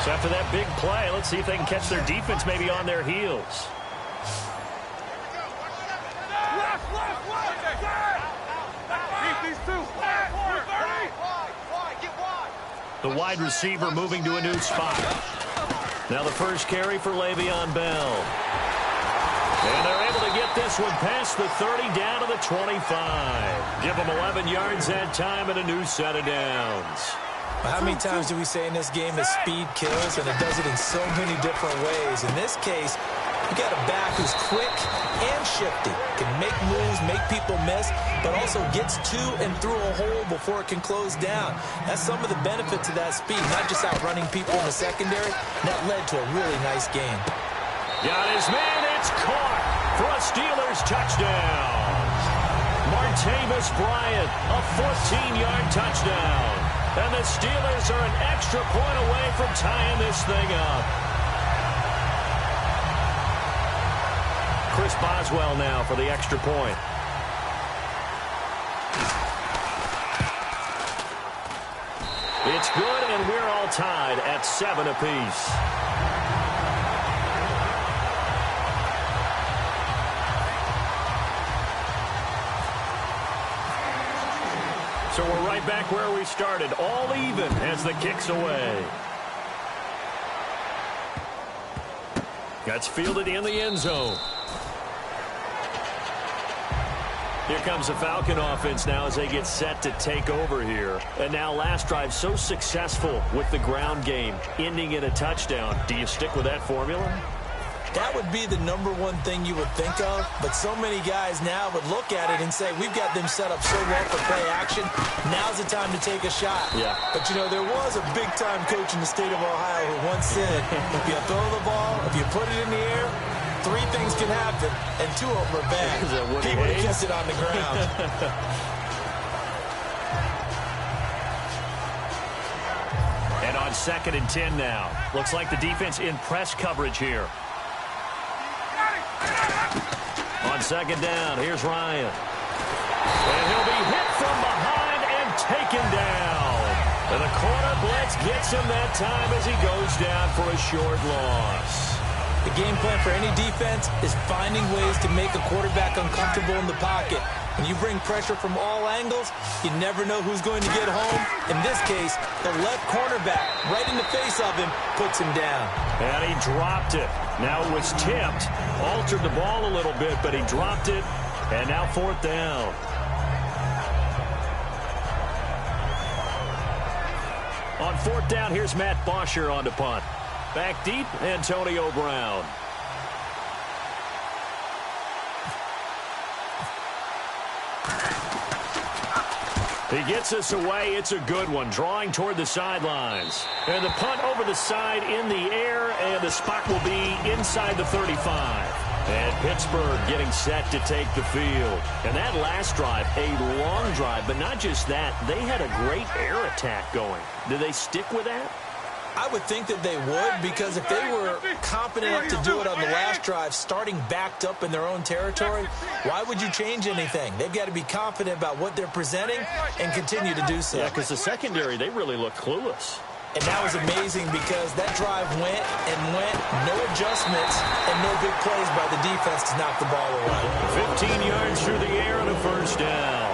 So after that big play, let's see if they can catch their defense maybe on their heels. The wide receiver moving to a new spot. Now the first carry for Le'Veon Bell. And they're able to get this one past the 30 down to the 25. Give them 11 yards that time and a new set of downs. How many times do we say in this game that speed kills, and it does it in so many different ways? In this case, you got a back who's quick and shifty, can make moves, make people miss, but also gets to and through a hole before it can close down. That's some of the benefits of that speed, not just outrunning people in the secondary. That led to a really nice game. Got his man, it's caught for a Steelers touchdown. Martavis Bryant, a 14-yard touchdown. And the Steelers are an extra point away from tying this thing up. Chris Boswell now for the extra point. It's good, and we're all tied at 7 apiece. So we're right back where we started, all even as the kick's away. That's fielded in the end zone. Here comes the Falcon offense now as they get set to take over here. And now last drive so successful with the ground game, ending in a touchdown. Do you stick with that formula? That would be the #1 thing you would think of, but so many guys now would look at it and say, we've got them set up so well for play action, now's the time to take a shot. Yeah. But, you know, there was a big-time coach in the state of Ohio who once said, if you throw the ball, if you put it in the air, 3 things can happen, and 2 of them are bad. He would have kept it on the ground. And on 2nd and 10 now. Looks like the defense in press coverage here. On 2nd down, here's Ryan. And he'll be hit from behind and taken down. And the corner blitz gets him that time as he goes down for a short loss. The game plan for any defense is finding ways to make a quarterback uncomfortable in the pocket. When you bring pressure from all angles, you never know who's going to get home. In this case, the left cornerback, right in the face of him, puts him down. And he dropped it. Now it was tipped, altered the ball a little bit, but he dropped it. And now 4th down. On 4th down, here's Matt Bosher on the punt. Back deep, Antonio Brown. He gets us away. It's a good one, drawing toward the sidelines. And the punt over the side in the air, and the spot will be inside the 35. And Pittsburgh getting set to take the field. And that last drive, a long drive, but not just that. They had a great air attack going. Do they stick with that? I would think that they would, because if they were confident enough to do it on the last drive, starting backed up in their own territory, why would you change anything? They've got to be confident about what they're presenting and continue to do so. Yeah, because the secondary, they really look clueless. And that was amazing because that drive went and went, no adjustments, and no big plays by the defense to knock the ball away. 15 yards through the air and a first down.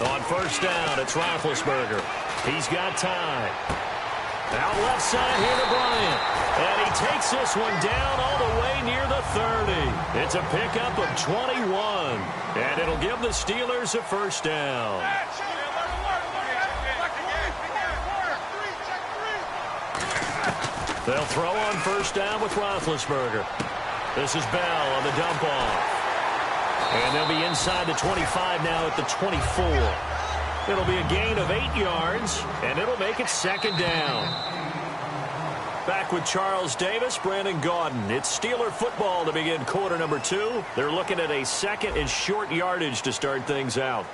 On first down, it's Roethlisberger. He's got time. Out left side here to Bryant. And he takes this one down all the way near the 30. It's a pickup of 21. And it'll give the Steelers a first down. They'll throw on first down with Roethlisberger. This is Bell on the dump off. And they'll be inside the 25 now at the 24. It'll be a gain of 8 yards, and it'll make it second down. Back with Charles Davis, Brandon Gaudin. It's Steeler football to begin quarter number 2. They're looking at a 2nd and short yardage to start things out.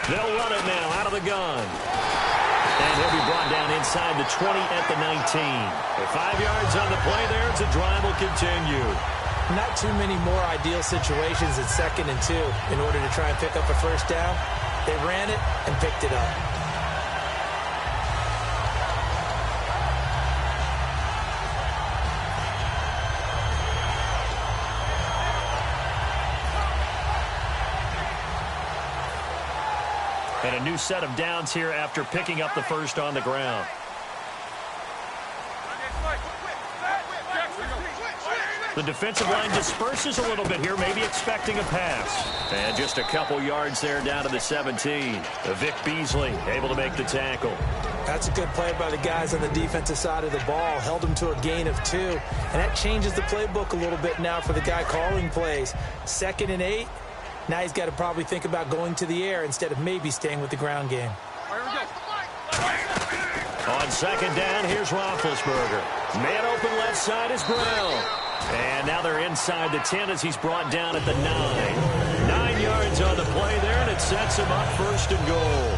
They'll run it now out of the gun. And he'll be brought down inside the 20 at the 19. With 5 yards on the play there, it's a drive will continue. Not too many more ideal situations at 2nd and 2 in order to try and pick up a first down. They ran it and picked it up. And a new set of downs here after picking up the first on the ground. The defensive line disperses a little bit here, maybe expecting a pass. And just a couple yards there down to the 17. Vic Beasley able to make the tackle. That's a good play by the guys on the defensive side of the ball. Held him to a gain of 2. And that changes the playbook a little bit now for the guy calling plays. 2nd and 8. Now he's got to probably think about going to the air instead of maybe staying with the ground game. On 2nd down, here's Roethlisberger. Man open left side is Brown. And now they're inside the 10 as he's brought down at the 9. 9 yards on the play there, and it sets him up 1st and goal.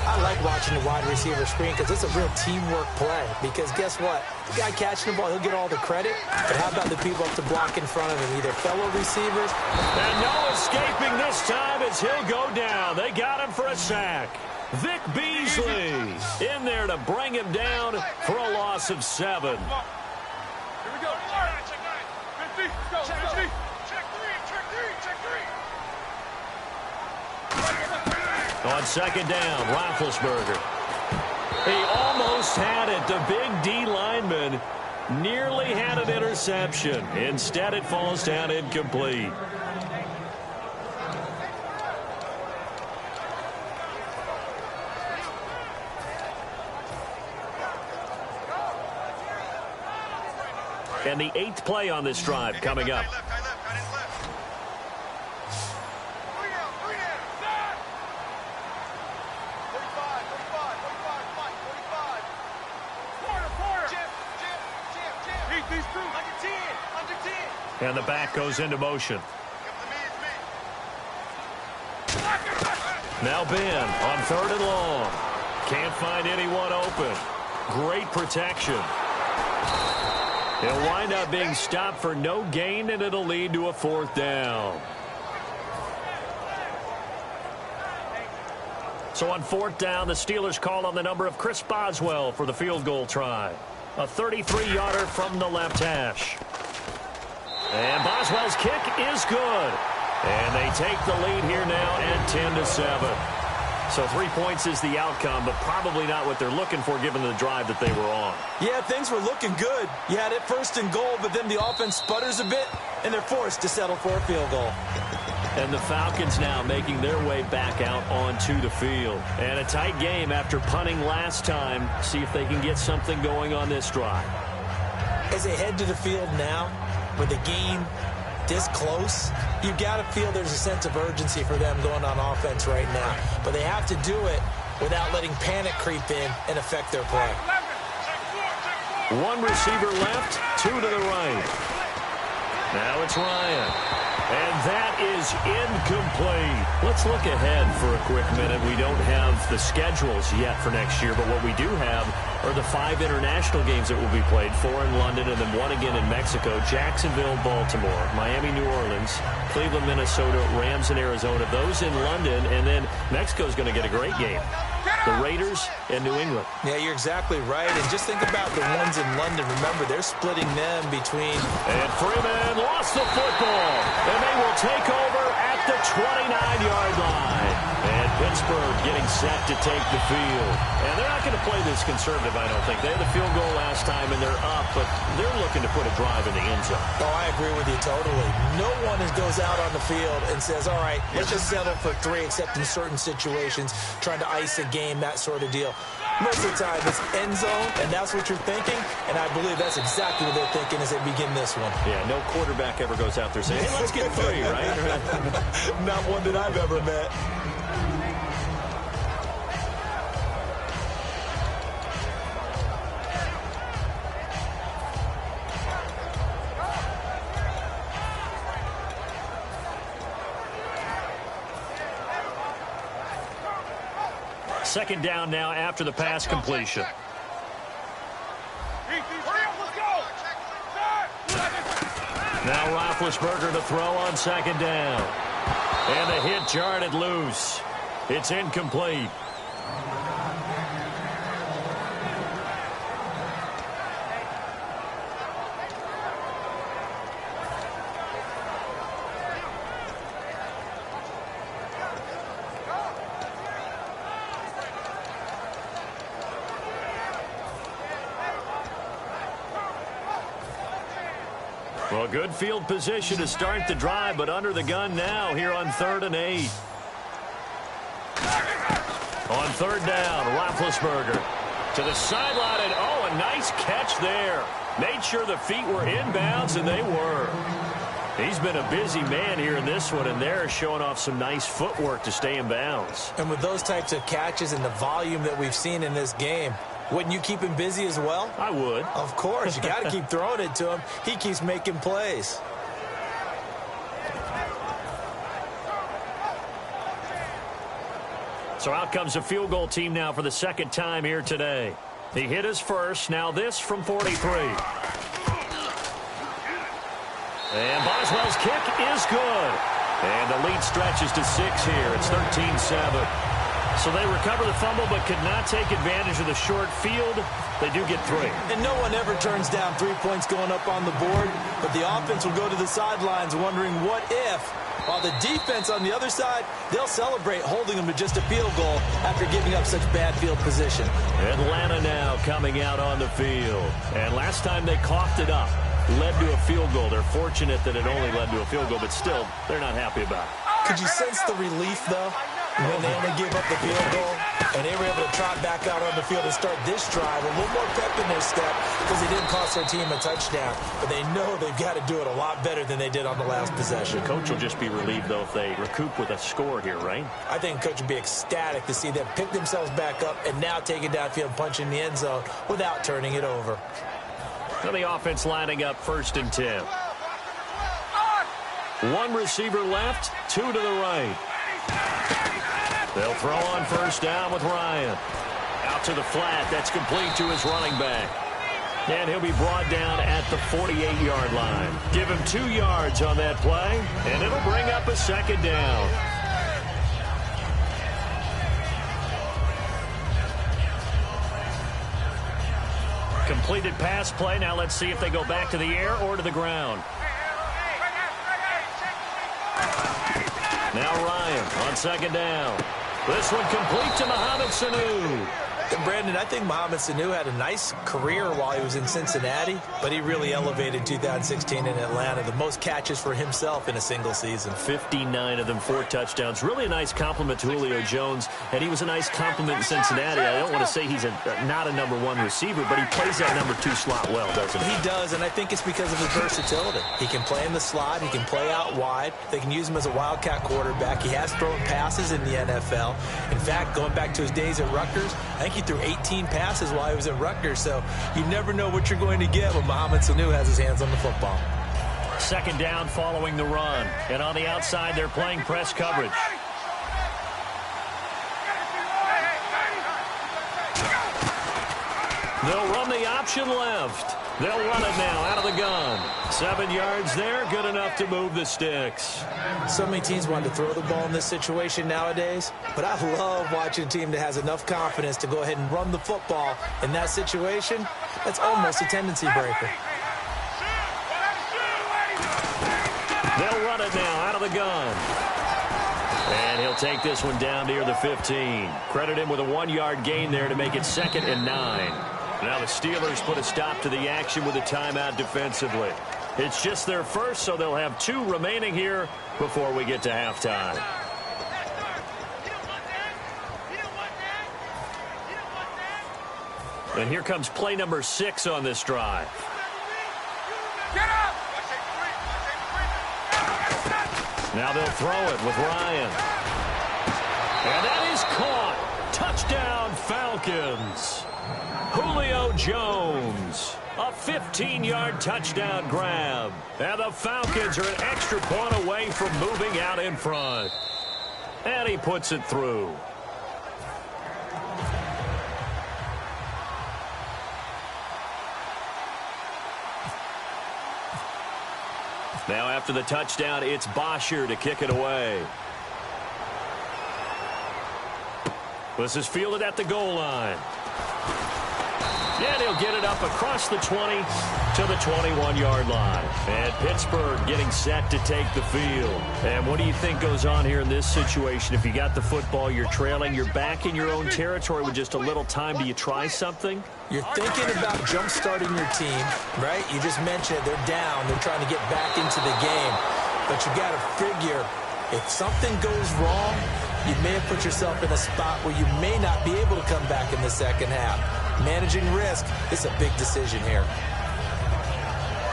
I like watching the wide receiver screen because it's a real teamwork play. Because guess what? The guy catching the ball, he'll get all the credit. But how about the people up to block in front of him? Either fellow receivers. And no escaping this time as he'll go down. They got him for a sack. Vic Beasley in there to bring him down for a loss of 7. Here we go. 50. Check 3. On 2nd down, Roethlisberger. He almost had it. The big D lineman nearly had an interception. Instead, it falls down incomplete. And the 8th play on this drive coming up. And the back goes into motion. Now Ben on 3rd and long. Can't find anyone open. Great protection. He'll wind up being stopped for no gain, and it'll lead to a 4th down. So on 4th down, the Steelers call on the number of Chris Boswell for the field goal try. A 33-yarder from the left hash. And Boswell's kick is good. And they take the lead here now at 10-7. So 3 points is the outcome, but probably not what they're looking for given the drive that they were on. Yeah, things were looking good. You had it 1st and goal, but then the offense sputters a bit, and they're forced to settle for a field goal. And the Falcons now making their way back out onto the field. And a tight game after punting last time. See if they can get something going on this drive. As they head to the field now, with the game this close, you got to feel there's a sense of urgency for them going on offense right now. But they have to do it without letting panic creep in and affect their play. 1 receiver left, 2 to the right. Now it's Ryan. And that is incomplete. Let's look ahead for a quick minute. We don't have the schedules yet for next year, but what we do have are the 5 international games that will be played, 4 in London and then 1 again in Mexico, Jacksonville, Baltimore, Miami, New Orleans, Cleveland, Minnesota, Rams, and Arizona. Those in London, and then Mexico's going to get a great game. The Raiders and New England. Yeah, you're exactly right. And just think about the ones in London. Remember, they're splitting them between... And Freeman lost the football. And they will take over at the 29-yard line. And Pittsburgh getting set to take the field. And they're not going to play this conservative, I don't think. They had the field goal last time, and they're up, but they're looking to put a drive in the end zone. Oh, I agree with you totally. No one goes out on the field and says, all right, let's just settle for 3, except in certain situations, trying to ice a game, that sort of deal. Most of the time, it's end zone, and that's what you're thinking, and I believe that's exactly what they're thinking as they begin this one. Yeah, no quarterback ever goes out there saying, hey, let's get 3, right? Not one that I've ever met. Second down now after the pass completion. Now Roethlisberger to throw on second down. And the hit jarred it loose. It's incomplete. Well, good field position to start the drive, but under the gun now here on 3rd and 8. On 3rd down, Roethlisberger to the sideline, and oh, a nice catch there. Made sure the feet were inbounds, and they were. He's been a busy man here in this one, and they're showing off some nice footwork to stay in bounds. And with those types of catches and the volume that we've seen in this game, wouldn't you keep him busy as well? I would. Of course. You got to keep throwing it to him. He keeps making plays. So out comes a field goal team now for the second time here today. He hit his first. Now this from 43. And Boswell's kick is good. And the lead stretches to 6 here. It's 13-7. So they recover the fumble but could not take advantage of the short field. They do get 3. And no one ever turns down 3 points going up on the board, but the offense will go to the sidelines wondering what if, while the defense on the other side, they'll celebrate holding them to just a field goal after giving up such bad field position. Atlanta now coming out on the field. And last time they coughed it up, led to a field goal. They're fortunate that it only led to a field goal, but still, they're not happy about it. Could you sense the relief, though, when they only gave up the field goal and they were able to trot back out on the field and start this drive, a little more pep in their step because they didn't cost their team a touchdown, but they know they've got to do it a lot better than they did on the last possession. The coach will just be relieved, though, if they recoup with a score here, right? I think the coach would be ecstatic to see them pick themselves back up and now take it downfield, punch in the end zone without turning it over. Now the offense lining up 1st and 10. One receiver left, 2 to the right. They'll throw on 1st down with Ryan. Out to the flat. That's complete to his running back. And he'll be brought down at the 48-yard line. Give him 2 yards on that play, and it'll bring up a 2nd down. Completed pass play. Now let's see if they go back to the air or to the ground. Now Ryan on 2nd down. This one complete to Mohamed Sanu. And Brandon, I think Mohamed Sanu had a nice career while he was in Cincinnati, but he really elevated 2016 in Atlanta. The most catches for himself in a single season. 59 of them, 4 touchdowns. Really a nice compliment to Julio Jones, and he was a nice compliment in Cincinnati. I don't want to say he's not a number 1 receiver, but he plays that number 2 slot well, doesn't he? He does, and I think it's because of his versatility. He can play in the slot. He can play out wide. They can use him as a wildcat quarterback. He has thrown passes in the NFL. In fact, going back to his days at Rutgers, I think he threw 18 passes while he was at Rutgers, so you never know what you're going to get when Mohamed Sanu has his hands on the football. 2nd down following the run, and on the outside they're playing press coverage. They'll run the option left. They'll run it now out of the gun. 7 yards there, good enough to move the sticks. So many teams want to throw the ball in this situation nowadays, but I love watching a team that has enough confidence to go ahead and run the football in that situation. That's almost a tendency breaker. They'll run it now out of the gun. And he'll take this one down near the 15. Credit him with a 1-yard gain there to make it 2nd and 9. Now the Steelers put a stop to the action with a timeout defensively. It's just their first, so they'll have 2 remaining here before we get to halftime. And here comes play number 6 on this drive. Now they'll throw it with Ryan. And that is caught. Touchdown, Falcons. Julio Jones. A 15-yard touchdown grab. And the Falcons are an extra point away from moving out in front. And he puts it through. Now after the touchdown, it's Bosher to kick it away. This is fielded at the goal line. And he'll get it up across the 20 to the 21-yard line. And Pittsburgh getting set to take the field. And what do you think goes on here in this situation? If you got the football, you're trailing, you're back in your own territory with just a little time. Do you try something? You're thinking about jump-starting your team, right? You just mentioned it. They're down. They're trying to get back into the game. But you got to figure, if something goes wrong, you may have put yourself in a spot where you may not be able to come back in the second half. Managing risk is a big decision here.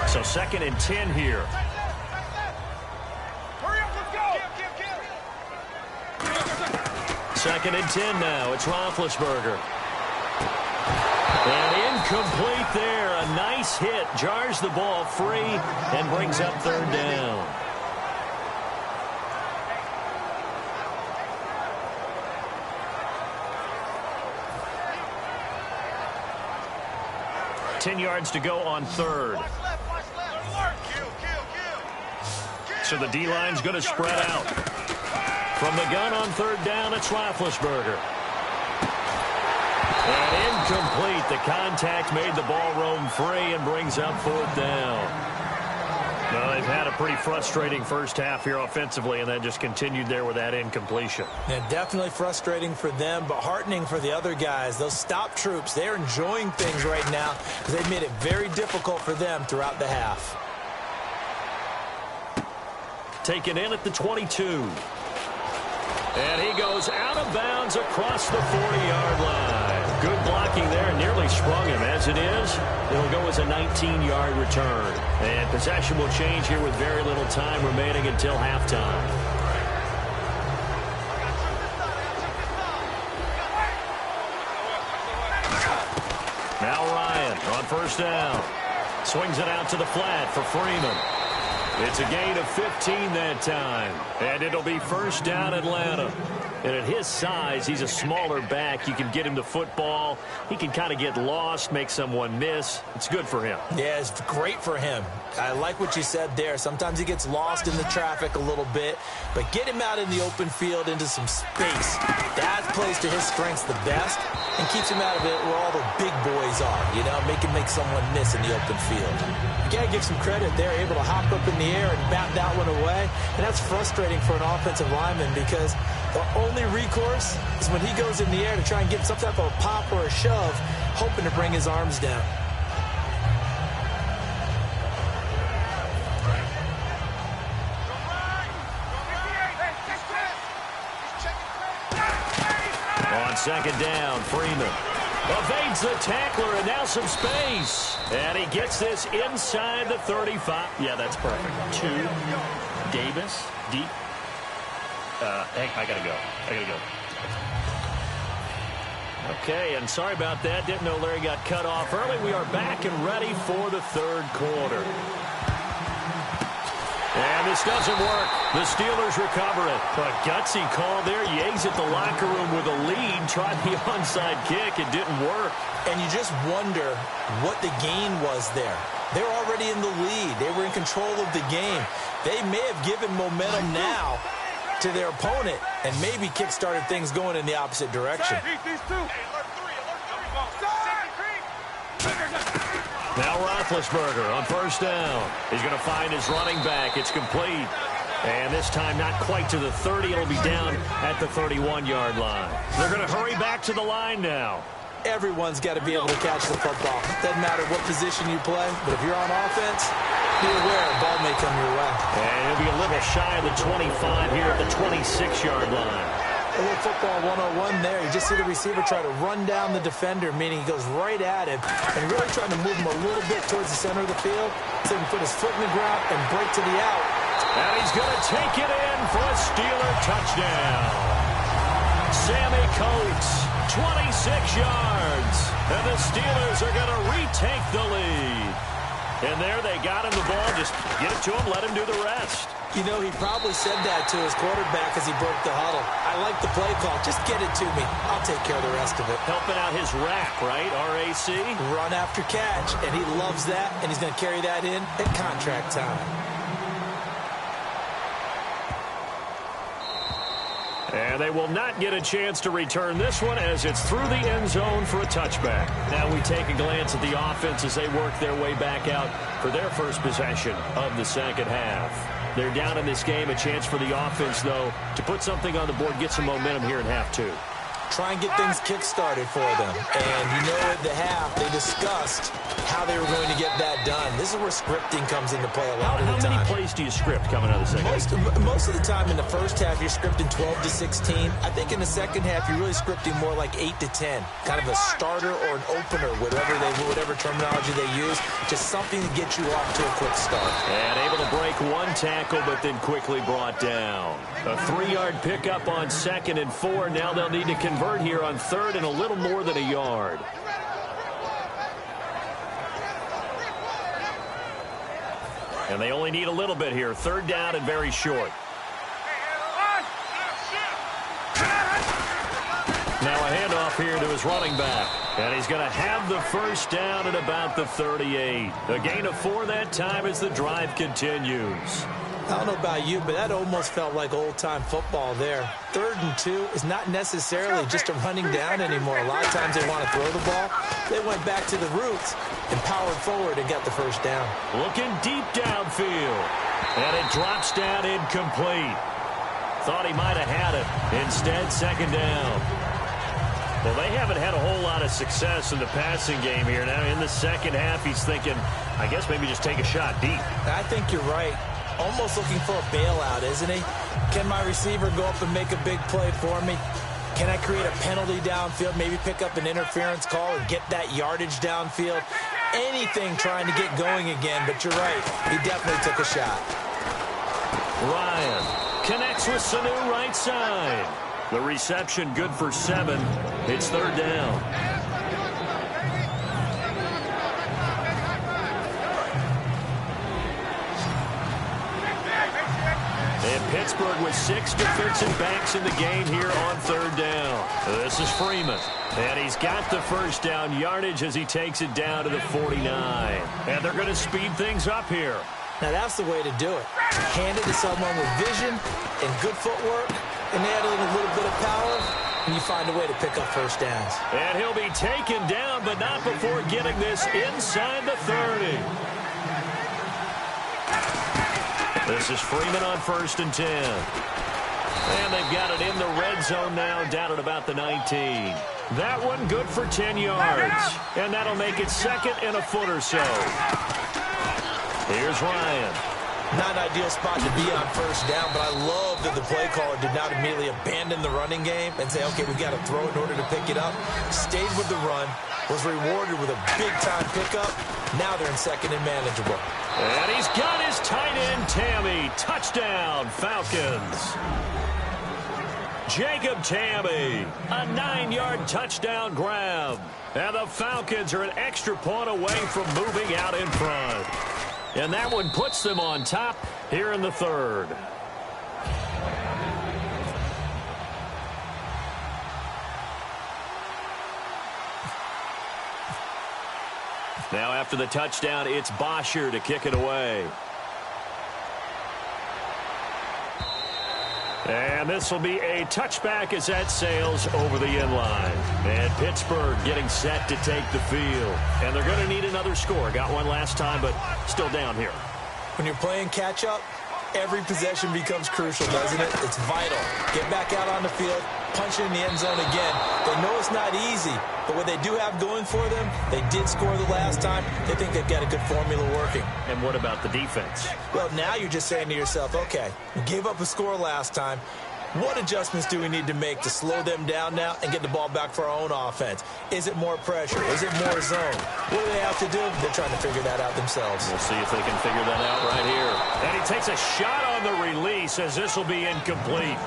So 2nd and 10 here. Hurry up, let's go. 2nd and 10 now. It's Roethlisberger. And incomplete there. A nice hit. Jars the ball free and brings up 3rd down. Ten yards to go on 3rd. So the D-line's going to spread out. From the gun on 3rd down, it's Roethlisberger. And incomplete. The contact made the ball roam free and brings up 4th down. Well, they've had a pretty frustrating first half here offensively, and then just continued there with that incompletion. Yeah, definitely frustrating for them, but heartening for the other guys. Those stop troops, they're enjoying things right now because they've made it very difficult for them throughout the half. Taken in at the 22. And he goes out of bounds across the 40-yard line. Good blocking there. Nearly sprung him. As it is, it'll go as a 19-yard return. And possession will change here with very little time remaining until halftime. Now Ryan on 1st down. Swings it out to the flat for Freeman. It's a gain of 15 that time. And it'll be 1st down Atlanta. And at his size, he's a smaller back. You can get him the football. He can kind of get lost, make someone miss. It's good for him. Yeah, it's great for him. I like what you said there. Sometimes he gets lost in the traffic a little bit. But get him out in the open field into some space. That plays to his strengths the best and keeps him out of it where all the big boys are. You know, make someone miss in the open field. You got to give some credit. They're able to hop up in the air and bat that one away. And that's frustrating for an offensive lineman because the only recourse is when he goes in the air to try and get some type of a pop or a shove, hoping to bring his arms down. On 2nd down, Freeman evades the tackler, and now some space. And he gets this inside the 35. Yeah, that's perfect. 2, Davis, deep. Hey, I gotta go. Okay, and sorry about that. Didn't know Larry got cut off early. We are back and ready for the 3rd quarter. And this doesn't work. The Steelers recover it. A gutsy call there. You exit the locker room with a lead. Tried the onside kick. It didn't work. And you just wonder what the gain was there. They're already in the lead. They were in control of the game. They may have given momentum now to their opponent and maybe kick-started things going in the opposite direction. Now Roethlisberger on 1st down. He's going to find his running back. It's complete. And this time not quite to the 30. It'll be down at the 31-yard line. They're going to hurry back to the line now. Everyone's got to be able to catch the football. Doesn't matter what position you play, but if you're on offense, be aware a ball may come your way. And he'll be a little shy of the 25 here at the 26-yard line. A little football 101 there. You just see the receiver try to run down the defender, meaning he goes right at him and really trying to move him a little bit towards the center of the field so he can put his foot in the ground and break to the out. And he's going to take it in for a Steeler touchdown. Sammy Coates, 26 yards. And the Steelers are going to retake the lead. And there they got him the ball. Just get it to him, let him do the rest. You know, he probably said that to his quarterback as he broke the huddle. I like the play call. Just get it to me. I'll take care of the rest of it. Helping out his rack, right? RAC? Run after catch. And he loves that, and he's going to carry that in at contract time. And they will not get a chance to return this one as it's through the end zone for a touchback. Now we take a glance at the offense as they work their way back out for their first possession of the second half. They're down in this game. A chance for the offense, though, to put something on the board, get some momentum here in half two. Try and get things kick-started for them. And you know at the half, they discussed how they were going to get that done. This is where scripting comes into play a lot of the time. How many plays do you script coming out of the second half? Most of the time in the first half, you're scripting 12 to 16. I think in the second half, you're really scripting more like 8 to 10. Kind of a starter or an opener, whatever terminology they use. Just something to get you off to a quick start. And able to break one tackle, but then quickly brought down. A 3-yard pickup on 2nd and 4. Now they'll need to convert here on 3rd and a little more than a yard. And they only need a little bit here. 3rd down and very short. Now a handoff here to his running back. And he's going to have the first down at about the 38. A gain of 4 that time as the drive continues. I don't know about you, but that almost felt like old-time football there. 3rd and 2 is not necessarily just a running down anymore. A lot of times they want to throw the ball. They went back to the roots and powered forward and got the first down. Looking deep downfield. And it drops down incomplete. Thought he might have had it. Instead, 2nd down. Well, they haven't had a whole lot of success in the passing game here. Now, in the second half, he's thinking, I guess maybe just take a shot deep. I think you're right. Almost looking for a bailout, isn't he? Can my receiver go up and make a big play for me? Can I create a penalty downfield, maybe pick up an interference call and get that yardage downfield? Anything trying to get going again, but you're right. He definitely took a shot. Ryan connects with Sanu right side. The reception good for 7. It's 3rd down. And Pittsburgh with 6 defensive backs in the game here on 3rd down. This is Freeman. And he's got the first down yardage as he takes it down to the 49. And they're going to speed things up here. Now that's the way to do it. Hand it to someone with vision and good footwork, and add in a little bit of power, and you find a way to pick up first downs. And he'll be taken down, but not before getting this inside the 30. This is Freeman on 1st and 10. And they've got it in the red zone now, down at about the 19. That one good for 10 yards. And that'll make it 2nd and a foot or so. Here's Ryan. Not an ideal spot to be on first down, but I love that the play caller did not immediately abandon the running game and say, okay, we've got to throw it in order to pick it up. Stayed with the run, was rewarded with a big-time pickup. Now they're in 2nd and manageable. And he's got his tight end, Tammy. Touchdown, Falcons. Jacob Tammy, a 9-yard touchdown grab. And the Falcons are an extra point away from moving out in front. And that one puts them on top here in the 3rd. Now after the touchdown, it's Bosher to kick it away. And this will be a touchback as that sails over the end line. And Pittsburgh getting set to take the field. And they're going to need another score. Got one last time, but still down here. When you're playing catch-up, every possession becomes crucial, doesn't it? It's vital. Get back out on the field, punch it in the end zone again. They know it's not easy, but what they do have going for them, they did score the last time. They think they've got a good formula working. And what about the defense? Well, now you're just saying to yourself, okay, we gave up a score last time. What adjustments do we need to make to slow them down now and get the ball back for our own offense? Is it more pressure? Is it more zone? What do they have to do? They're trying to figure that out themselves. We'll see if they can figure that out right here. And he takes a shot on the release as this will be incomplete.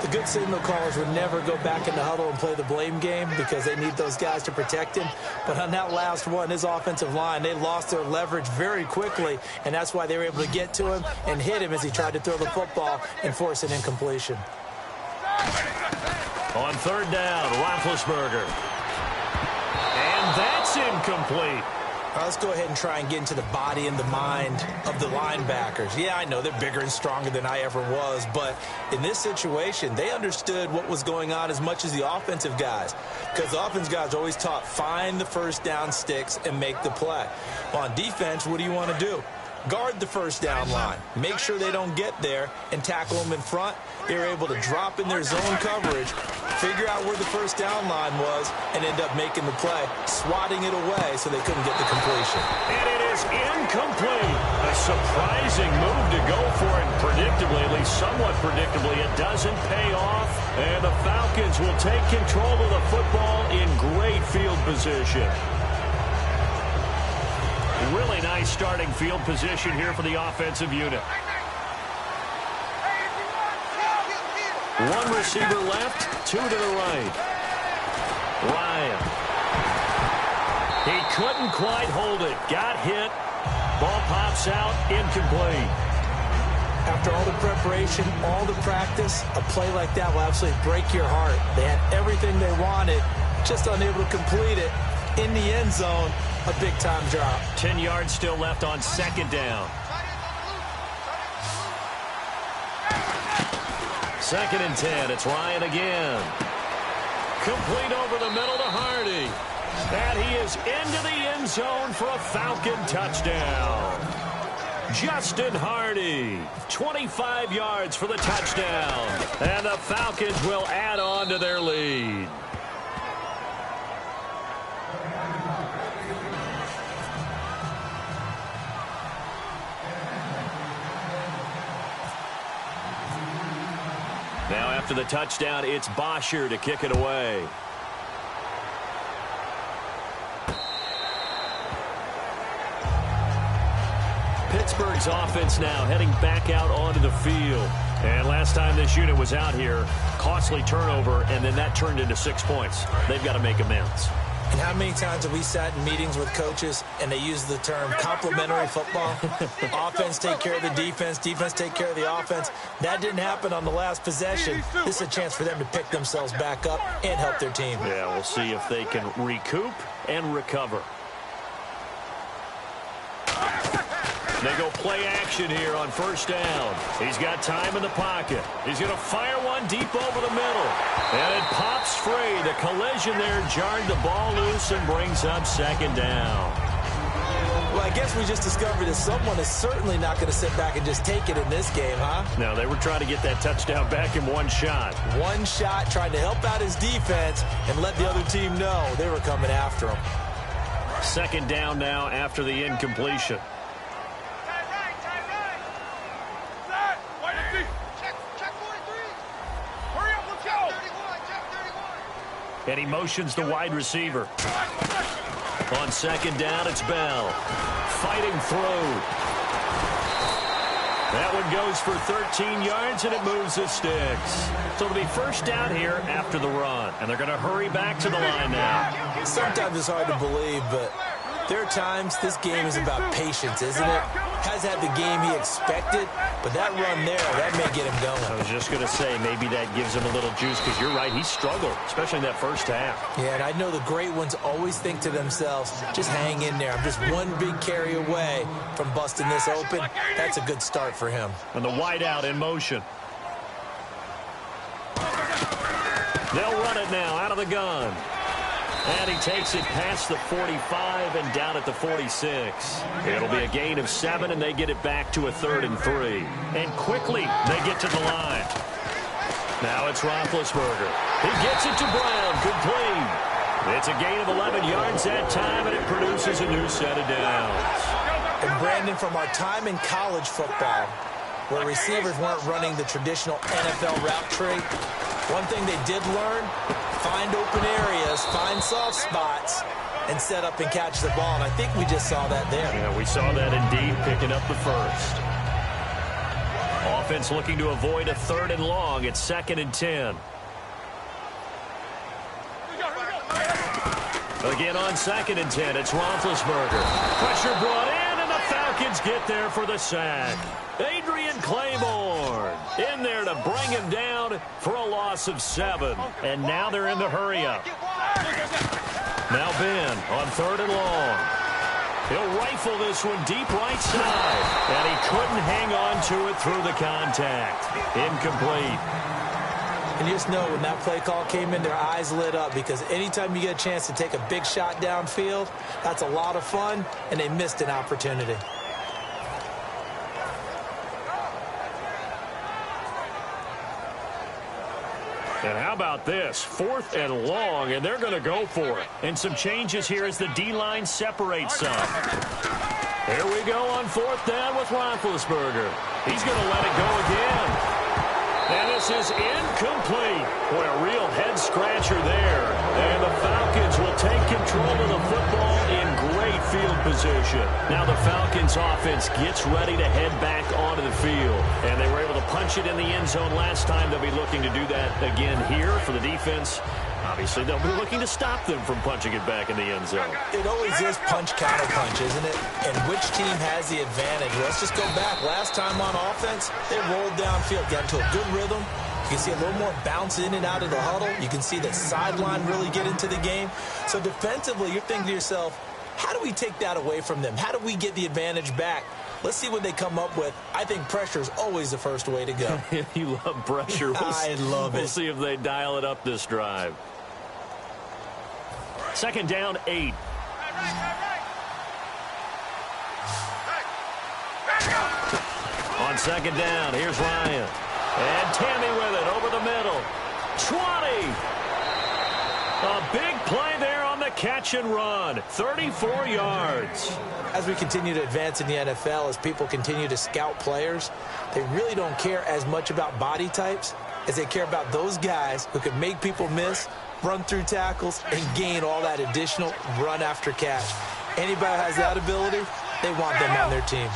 The good signal callers would never go back in the huddle and play the blame game because they need those guys to protect him. But on that last one, his offensive line, they lost their leverage very quickly, and that's why they were able to get to him and hit him as he tried to throw the football and force an incompletion. On third down, Roethlisberger. And that's incomplete. Let's go ahead and try and get into the body and the mind of the linebackers. Yeah, I know they're bigger and stronger than I ever was, but in this situation, they understood what was going on as much as the offensive guys, because the offensive guys are always taught, find the first down sticks and make the play. Well, on defense, what do you want to do? Guard the first down line. Make sure they don't get there and tackle them in front. They were able to drop in their zone coverage, figure out where the first down line was, and end up making the play, swatting it away so they couldn't get the completion. And it is incomplete. A surprising move to go for it. Predictably, at least somewhat predictably, it doesn't pay off. And the Falcons will take control of the football in great field position. Really nice starting field position here for the offensive unit. One receiver left, two to the right. Ryan. He couldn't quite hold it. Got hit. Ball pops out, incomplete. After all the preparation, all the practice, a play like that will absolutely break your heart. They had everything they wanted, just unable to complete it. In the end zone, a big-time drop. 10 yards still left on second down. Second and 10. It's Ryan again. Complete over the middle to Hardy. And he is into the end zone for a Falcon touchdown. Justin Hardy, 25 yards for the touchdown. And the Falcons will add on to their lead. Now after the touchdown, it's Bosher to kick it away. Pittsburgh's offense now heading back out onto the field. And last time this unit was out here, costly turnover, and then that turned into 6 points. They've got to make amends. And how many times have we sat in meetings with coaches and they use the term complementary football? Offense take care of the defense, defense take care of the offense. That didn't happen on the last possession. This is a chance for them to pick themselves back up and help their team. Yeah, we'll see if they can recoup and recover. They go play action here on first down. He's got time in the pocket. He's going to fire one deep over the middle. And it pops free. The collision there jarred the ball loose and brings up second down. Well, I guess we just discovered that someone is certainly not going to sit back and just take it in this game, huh? No, they were trying to get that touchdown back in one shot. One shot, trying to help out his defense and let the other team know they were coming after him. Second down now after the incompletion. And he motions the wide receiver. On second down, it's Bell. Fighting through. That one goes for 13 yards, and it moves the sticks. So it'll be first down here after the run. And they're going to hurry back to the line now. Sometimes it's hard to believe, but there are times this game is about patience, isn't it? Has had the game he expected, but that run there, that may get him going. I was just going to say, maybe that gives him a little juice, because you're right, he struggled, especially in that first half. Yeah, and I know the great ones always think to themselves, just hang in there. I'm just one big carry away from busting this open. That's a good start for him. And the wideout in motion. They'll run it now out of the gun. And he takes it past the 45 and down at the 46. It'll be a gain of 7, and they get it back to a 3rd and 3. And quickly, they get to the line. Now it's Roethlisberger. He gets it to Brown, complete. It's a gain of 11 yards that time, and it produces a new set of downs. And Brandon, from our time in college football, where receivers weren't running the traditional NFL route tree. One thing they did learn, find open areas, find soft spots, and set up and catch the ball. And I think we just saw that there. Yeah, we saw that indeed, picking up the first. Offense looking to avoid a 3rd and long. It's 2nd and 10. Again on 2nd and 10, it's Roethlisberger. Pressure brought in, and the Falcons get there for the sack. Adrian Claiborne in there to bring him down for a loss of 7. And now they're in the hurry-up. Now Ben on 3rd and long. He'll rifle this one deep right side. And he couldn't hang on to it through the contact. Incomplete. And you just know when that play call came in, their eyes lit up, because anytime you get a chance to take a big shot downfield, that's a lot of fun, and they missed an opportunity. And how about this? 4th and long, and they're going to go for it. And some changes here as the D-line separates some. Here we go on 4th down with Roethlisberger. He's going to let it go again. And this is incomplete. Boy, a real head-scratcher there. And the Falcons will take control of the football in great field position. Now the Falcons offense gets ready to head back onto the field. And they were able to punch it in the end zone last time. They'll be looking to do that again here for the defense. Obviously, they'll be looking to stop them from punching it back in the end zone. It always is punch-counter-punch, isn't it? And which team has the advantage? Let's just go back. Last time on offense, they rolled downfield, got into a good rhythm. You can see a little more bounce in and out of the huddle. You can see the sideline really get into the game. So defensively, you're thinking to yourself, how do we take that away from them? How do we get the advantage back? Let's see what they come up with. I think pressure is always the first way to go. You love pressure. I love it. We'll see if they dial it up this drive. 2nd down, 8. On 2nd down, here's Ryan. And Tammy with it over the middle. 20. A big play there on the catch and run. 34 yards. As we continue to advance in the NFL, as people continue to scout players, they really don't care as much about body types as they care about those guys who can make people miss, run through tackles, and gain all that additional run after catch. Anybody who has that ability, they want them on their team.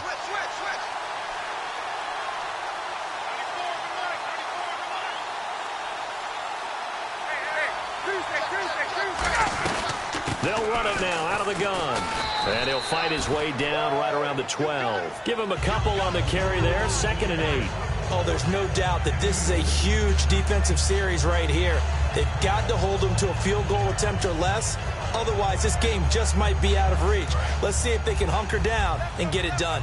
They'll run it now out of the gun. And he'll fight his way down right around the 12. Give him a couple on the carry there. 2nd and 8. Oh, there's no doubt that this is a huge defensive series right here. They've got to hold them to a field goal attempt or less. Otherwise, this game just might be out of reach. Let's see if they can hunker down and get it done.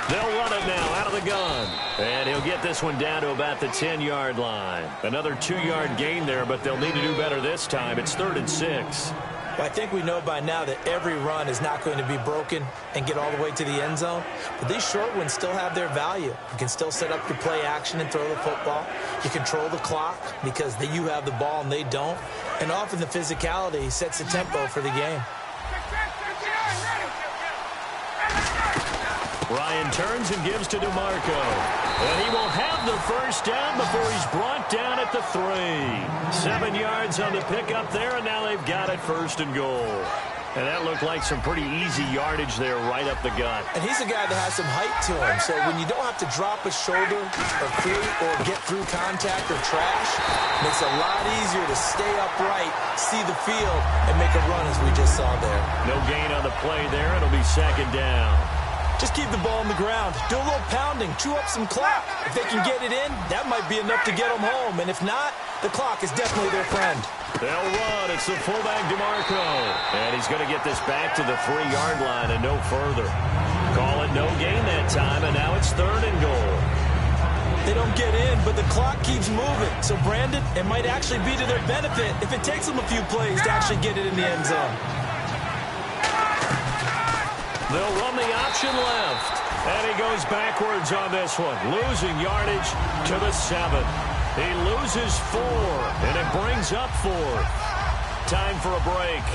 They'll run it now out of the gun. And he'll get this one down to about the 10-yard line. Another 2-yard gain there, but they'll need to do better this time. It's 3rd and 6. Well, I think we know by now that every run is not going to be broken and get all the way to the end zone. But these short ones still have their value. You can still set up your play action and throw the football. You control the clock because you have the ball and they don't. And often the physicality sets the tempo for the game. Ryan turns and gives to DeMarco. And he will have the first down before he's brought down at the 3. 7 yards on the pickup there, and now they've got it 1st and goal. And that looked like some pretty easy yardage there right up the gut. And he's a guy that has some height to him. So when you don't have to drop a shoulder or create or get through contact or trash, it makes it a lot easier to stay upright, see the field, and make a run as we just saw there. No gain on the play there. It'll be 2nd down. Just keep the ball on the ground. Do a little pounding. Chew up some clock. If they can get it in, that might be enough to get them home. And if not, the clock is definitely their friend. They'll run. It's the fullback, DeMarco. And he's going to get this back to the 3-yard line and no further. Call it no gain that time, and now it's 3rd and goal. They don't get in, but the clock keeps moving. So, Brandon, it might actually be to their benefit if it takes them a few plays to actually get it in the end zone. They'll run the option left. And he goes backwards on this one, losing yardage to the 7. He loses 4, and it brings up 4. Time for a break.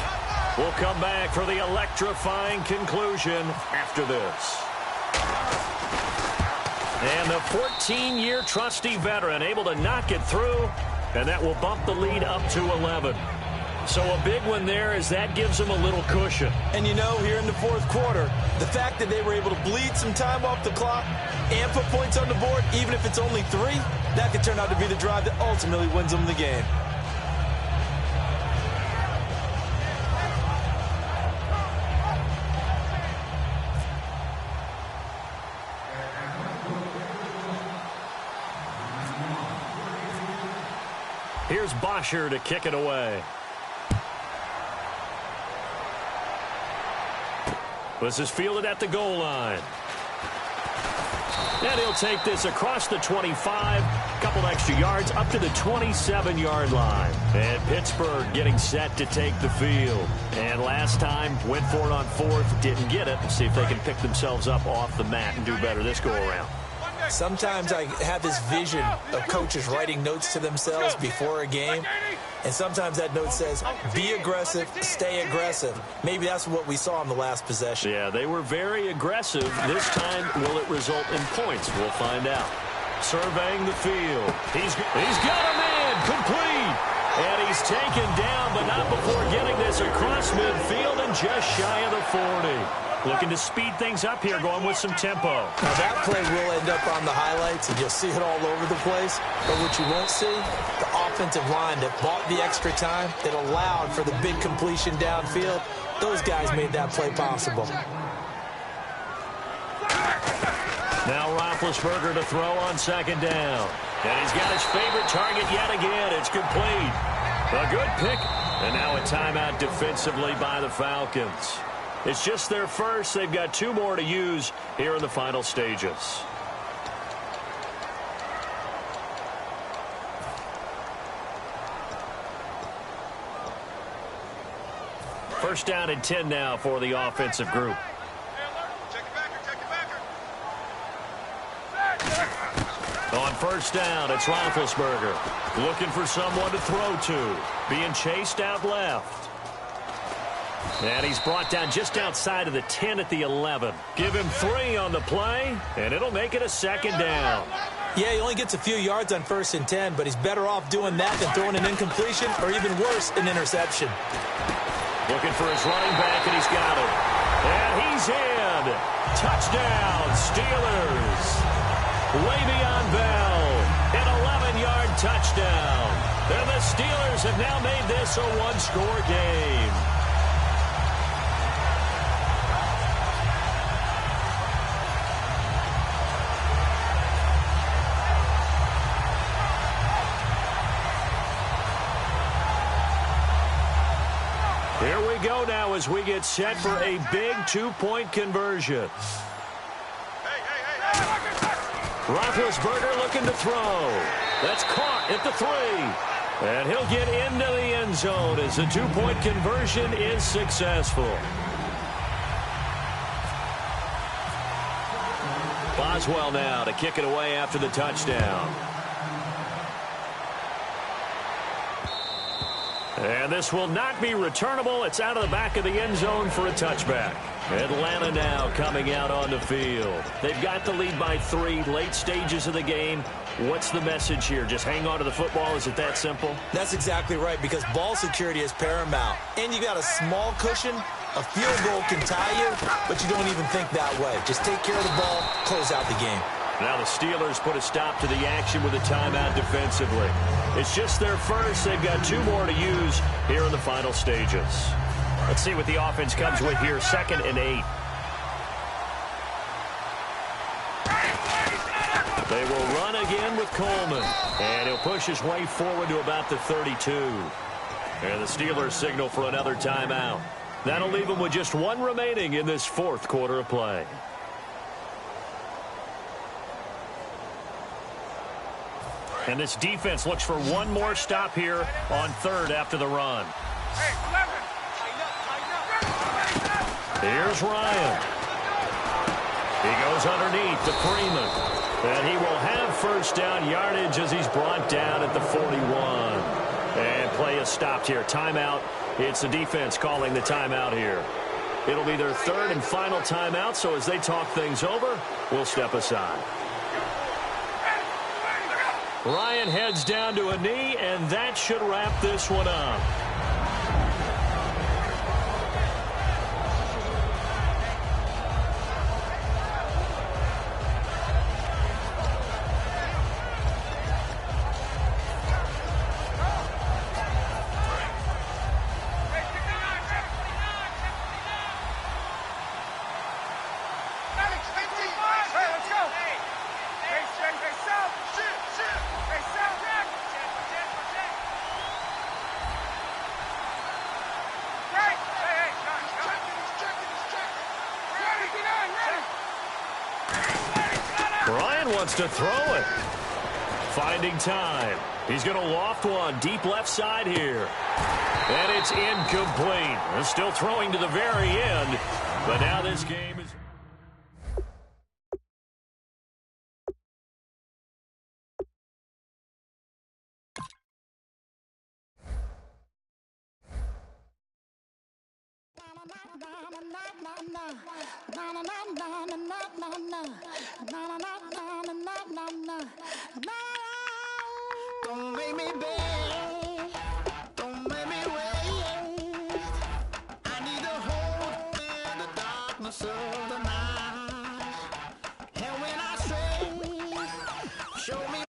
We'll come back for the electrifying conclusion after this. And the 14-year trusty veteran able to knock it through, and that will bump the lead up to 11. So a big one there as that gives them a little cushion. And you know, here in the fourth quarter, the fact that they were able to bleed some time off the clock and put points on the board, even if it's only 3, that could turn out to be the drive that ultimately wins them the game. Here's Bosher to kick it away. This is fielded at the goal line. And he'll take this across the 25, couple extra yards up to the 27-yard line. And Pittsburgh getting set to take the field. And last time, went for it on 4th, didn't get it. See if they can pick themselves up off the mat and do better this go-around. Sometimes I have this vision of coaches writing notes to themselves before a game, and sometimes that note says, be aggressive, stay aggressive. Maybe that's what we saw in the last possession. Yeah, they were very aggressive. This time, will it result in points? We'll find out. Surveying the field. He's got a man complete. And he's taken down, but not before getting this across midfield and just shy of the 40. Looking to speed things up here, going with some tempo. Now that play will end up on the highlights, and you'll see it all over the place. But what you won't see, the offensive line that bought the extra time, that allowed for the big completion downfield, those guys made that play possible. Now Roethlisberger to throw on 2nd down. And he's got his favorite target yet again. It's complete. A good pick. And now a timeout defensively by the Falcons. It's just their first. They've got 2 more to use here in the final stages. First down and 10 now for the offensive group. On first down, it's Roethlisberger. Looking for someone to throw to. Being chased out left. And he's brought down just outside of the 10 at the 11. Give him 3 on the play, and it'll make it a 2nd down. Yeah, he only gets a few yards on 1st and 10, but he's better off doing that than throwing an incompletion or even worse, an interception. Looking for his running back, and he's got it. And he's in. Touchdown, Steelers. Le'Veon Bell, an 11-yard touchdown. And the Steelers have now made this a 1-score game. Here we go now as we get set for a big 2-point conversion. Roethlisberger looking to throw. That's caught at the 3. And he'll get into the end zone as the 2-point conversion is successful. Boswell now to kick it away after the touchdown. And this will not be returnable. It's out of the back of the end zone for a touchback. Atlanta now coming out on the field. They've got the lead by 3, late stages of the game. What's the message here? Just hang on to the football? Is it that simple? That's exactly right, because ball security is paramount. And you got a small cushion. A field goal can tie you, but you don't even think that way. Just take care of the ball, close out the game. Now the Steelers put a stop to the action with a timeout defensively. It's just their first. They've got 2 more to use here in the final stages. Let's see what the offense comes with here. 2nd and 8. They will run again with Coleman. And he'll push his way forward to about the 32. And the Steelers signal for another timeout. That'll leave them with just 1 remaining in this 4th quarter of play. And this defense looks for 1 more stop here on 3rd after the run. Here's Ryan. He goes underneath to Freeman. And he will have first down yardage as he's brought down at the 41. And play is stopped here. Timeout. It's the defense calling the timeout here. It'll be their third and final timeout, so as they talk things over, we'll step aside. Ryan heads down to a knee, and that should wrap this one up. Ryan wants to throw it. Finding time. He's going to loft one deep left side here. And it's incomplete. They're still throwing to the very end. But now this game is... Don't make me beg, don't make me wait. I need a hope in the darkness of the night. And when I stray, show me